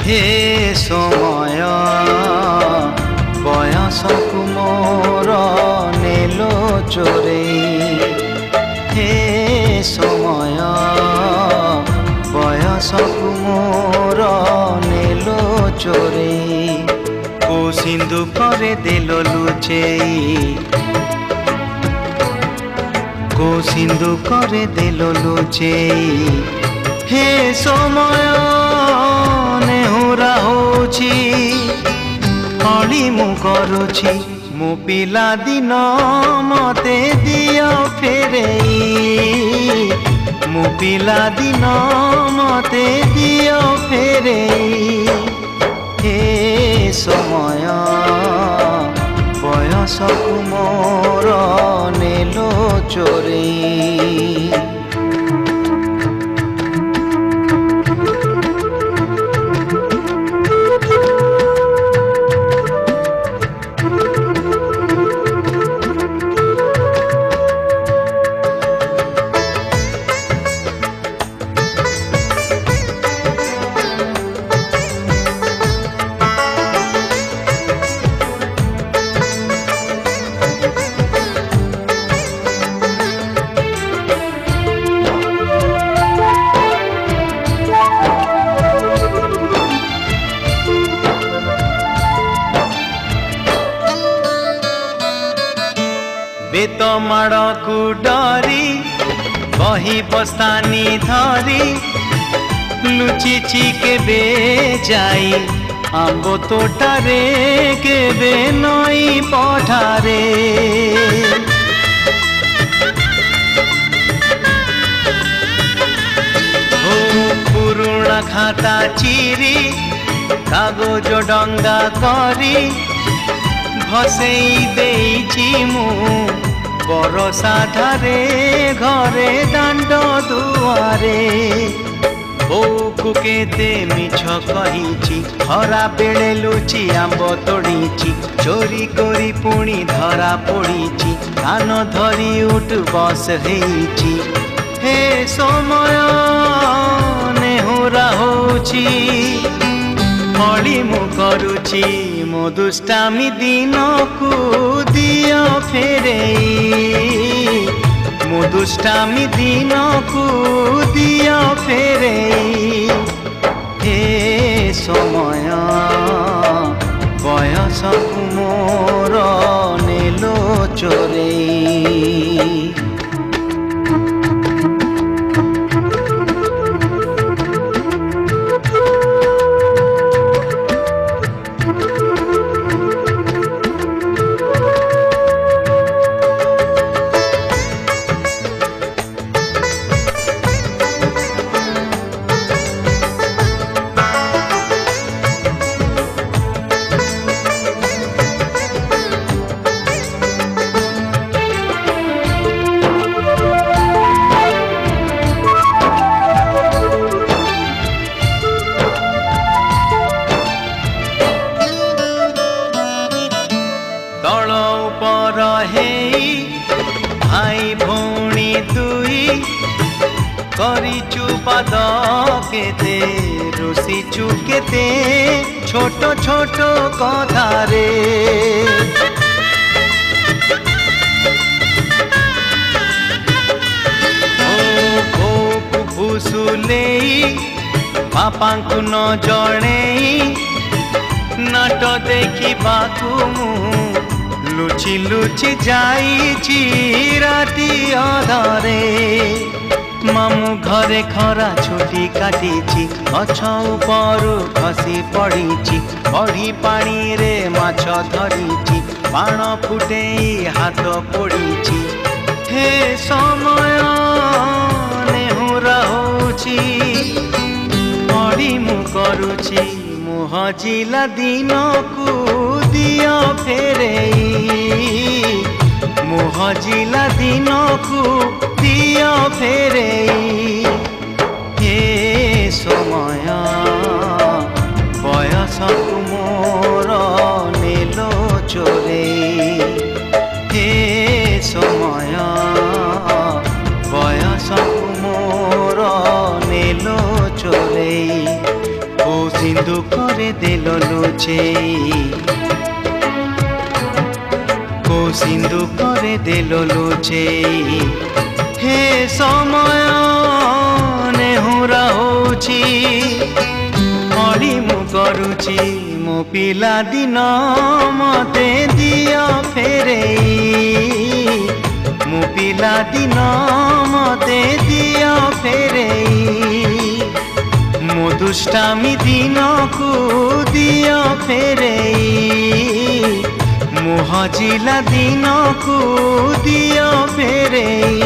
हे समय बयसकु मोर नेलो चोरेई हे समय बयसकु मोर नेलो चोरेई को सिंधु करे देलो लुचेई को सिंधु करे देलो लुचेई हे समय नेहुरा होछि हली मु करुछि मो पिला दिन मते दियो फेरेई मो पिला दिन मते दियो फेरेई हे समय बयसकु मोर नेलो चोरेई बेत माड़ को डरी बही बस्तानी धरी लुचिची केबे जाई आंबो तोटारे केबे नई पठारे ओ पुरुणा खाता चिरी कागज डंगा करी भसेई देइछि मु बरसा धारे घरे दांड दुआरे बोकु केते मिछ कहिछि खरा बेले लुचि आंब तोड़ीछि चोरी करी पुणी धरा पड़ीछि कान धरी उठ बस हेइछि हे समय नेहुरा होछि हली मु करुछि मो दुष्टामी दिन को दियो फेरेई मो दुष्टामी दिन को दियो फेरेई हे समय बयसकु मोर नेलो चोरेई भाई भौणी दुई करिचु पाद केते रुसिचु केते छोट छोट कथारे भूसुलेई बापांकु न जणेई नाट देखिबाकु लुचि लुचि जाइछि राति अधरे मामू घरे खरा छुटी काटिछि गछ उपरु खसी पड़िछि बढी पानी रे माछ धरिछि बाण फुटेई हाथ पोड़िछि हे समय नेहुरा होछि हली मु करुछि हजिला दिन को दियो फेरेई मु हजिला दिन को दियो फेरेई हे समय बयसकु मोर नेलो चोरेई हे समय बयसकु मोर नेलो चोरेई ओ সিন্ধু করে দিল লুচেই সিন্ধু করে দিল লুচেই হে সময় ନେହୁରା ହଉଛି ଅଳି ମୁଁ କରୁଛି ମୋ ପିଲା ଦିନ ମତେ ଦିଅ ଫେରେଇ ମୋ ପିଲା ଦିନ ମତେ ଦିଅ ଫେରେଇ ମୋ ଦୁଷ୍ଟାମି ଦିନକୁ ଦିଅ ଫେରେଇ ମୋ ହଜିଲା ଦିନକୁ ଦିଅ ଫେରେଇ।